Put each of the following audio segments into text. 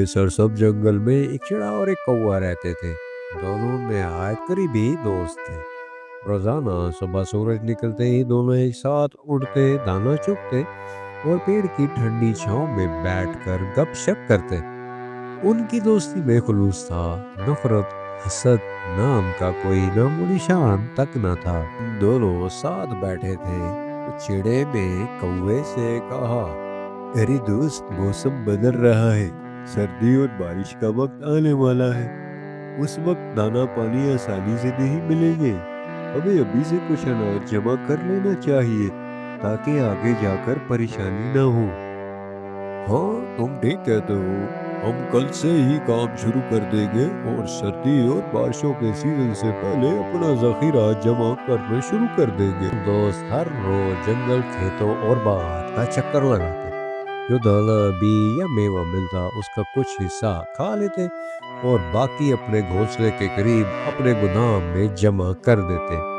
सरसब्ज जंगल में एक चिड़ा और एक कौवा रहते थे। दोनों नहायत करीबी दोस्त थे। रोजाना सुबह सूरज निकलते ही दोनों एक साथ उड़ते, दाना चुगते और पेड़ की ठंडी छांव में बैठकर गपशप करते। उनकी दोस्ती बेखुलूस था, नफरत, हसद नाम का कोई नामो निशान तक न था। दोनों साथ बैठे थे तो चिड़े ने कौवे से कहा, अरे दोस्त, मौसम बदल रहा है, सर्दी और बारिश का वक्त आने वाला है। उस वक्त दाना पानी आसानी से नहीं मिलेंगे। हमें अभी से कुछ अनाज जमा कर लेना चाहिए ताकि आगे जाकर परेशानी ना हो। हाँ, तुम ठीक कहते हो। हम कल से ही काम शुरू कर देंगे और सर्दी और बारिशों के सीजन से पहले अपना जखीरा जमा करना शुरू कर देंगे। दोस्त हर रोज जंगल, खेतों और बाग का चक्कर लगाते। जो दाना, बीज या मेवा मिलता उसका कुछ हिस्सा खा लेते और बाकी अपने घोंसले के करीब अपने गोदाम में जमा कर देते।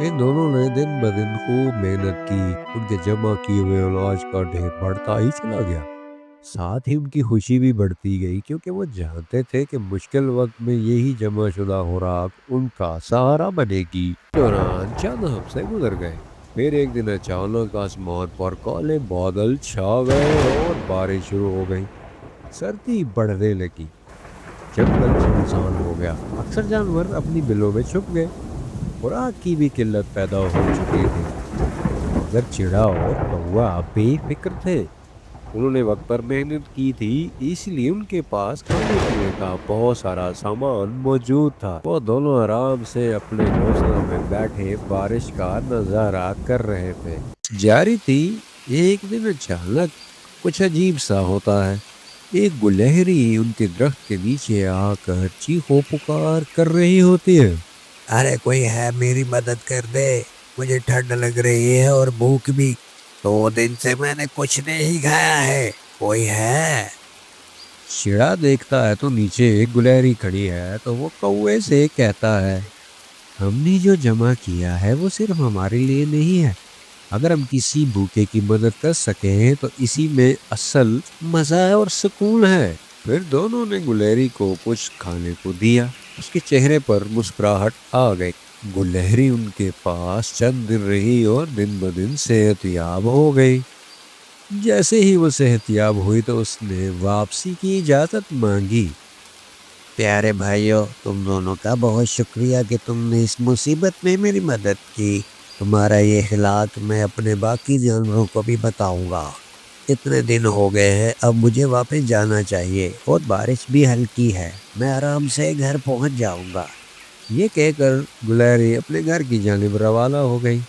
इन दोनों ने दिन ब दिन खूब मेहनत की। उनके जमा किए हुए अनाज का ढेर बढ़ता ही चला गया। साथ ही उनकी खुशी भी बढ़ती गई, क्योंकि वो जानते थे कि मुश्किल वक्त में यही जमा शुदा खुराक उनका सहारा बनेगी। दौरान चंद हफ्ते गुजर गए। फिर एक दिन अचानक आसमान पर काले बादल छा गए और बारिश शुरू हो गई। सर्दी बढ़ने लगी, जंगल सुनसान हो गया। अक्सर जानवर अपनी बिलों में छुप गए। खुराक की भी किल्लत पैदा हो चुकी थी, मगर चिड़ा और कौवा बेफिक्र थे। उन्होंने वक्त पर मेहनत की थी, इसलिए उनके पास खाने पीने का बहुत सारा सामान मौजूद था। वो दोनों आराम से अपने घोंसलों में बैठे बारिश का नजारा कर रहे थे। जारी थी। एक दिन अचानक कुछ अजीब सा होता है। एक गुलहरी उनके दरख्त के नीचे आकर चीखो पुकार कर रही होती है। अरे कोई है, मेरी मदद कर दे, मुझे ठंड लग रही है और भूख भी। 2 दिन से मैंने कुछ नहीं खाया है, कोई है? चिड़ा देखता है तो नीचे एक गुलहरी खड़ी है, तो वो कौवे से कहता है, हमने जो जमा किया है वो सिर्फ हमारे लिए नहीं है। अगर हम किसी भूखे की मदद कर सकें तो इसी में असल मजा है और सुकून है। फिर दोनों ने गुलहरी को कुछ खाने को दिया। उसके चेहरे पर मुस्कुराहट आ गई। गुलहरी उनके पास चंद दिन रही और दिन ब दिन सेहतयाब हो गई। जैसे ही वो सेहतयाब हुई तो उसने वापसी की इजाजत मांगी। प्यारे भाइयों, तुम दोनों का बहुत शुक्रिया कि तुमने इस मुसीबत में मेरी मदद की। तुम्हारा ये इखलाक मैं अपने बाकी जानवरों को भी बताऊंगा। इतने दिन हो गए हैं, अब मुझे वापस जाना चाहिए और बारिश भी हल्की है। मैं आराम से घर पहुंच जाऊंगा। ये कहकर गुलहरी अपने घर की जानिब रवाना हो गई।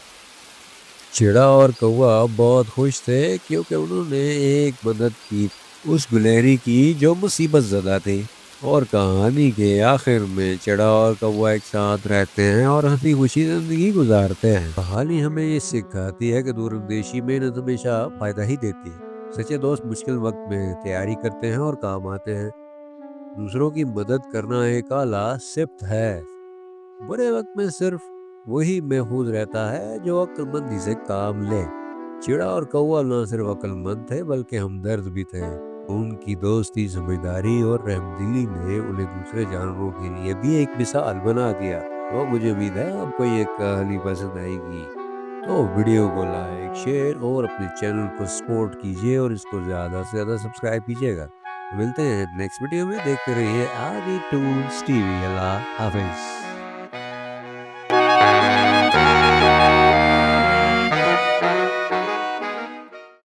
चिड़ा और कौवा बहुत खुश थे, क्योंकि उन्होंने एक मदद की उस गुलहरी की जो मुसीबत ज़दा थी। और कहानी के आखिर में चिड़ा और कौवा एक साथ रहते हैं और हंसी खुशी जिंदगी गुजारते हैं। कहानी हमें ये सिखाती है कि दूरंदेशी मेहनत हमेशा फायदा ही देती है। सच्चे दोस्त मुश्किल वक्त में तैयारी करते हैं और काम आते हैं। दूसरों की मदद करना एक आला सिफ्त है। बुरे वक्त में सिर्फ वही महफूज रहता है जो अक्लमंदी से काम ले। चिड़ा और कौवा न सिर्फ अक्लमंद थे बल्कि हमदर्द भी थे। उनकी दोस्ती, समझदारी और रहमदिली ने उन्हें दूसरे जानवरों के लिए भी एक मिसाल बना दिया। तो मुझे उम्मीद है आपको ये कहानी पसंद आएगी। तो वीडियो को लाइक, शेयर और अपने चैनल को सपोर्ट कीजिए और इसको ज़्यादा से ज़्यादा सब्सक्राइब कीजिएगा। मिलते हैं नेक्स्ट वीडियो में। देखते रहिए आगे टूल्स टीवी। अल्लाह हाफिज।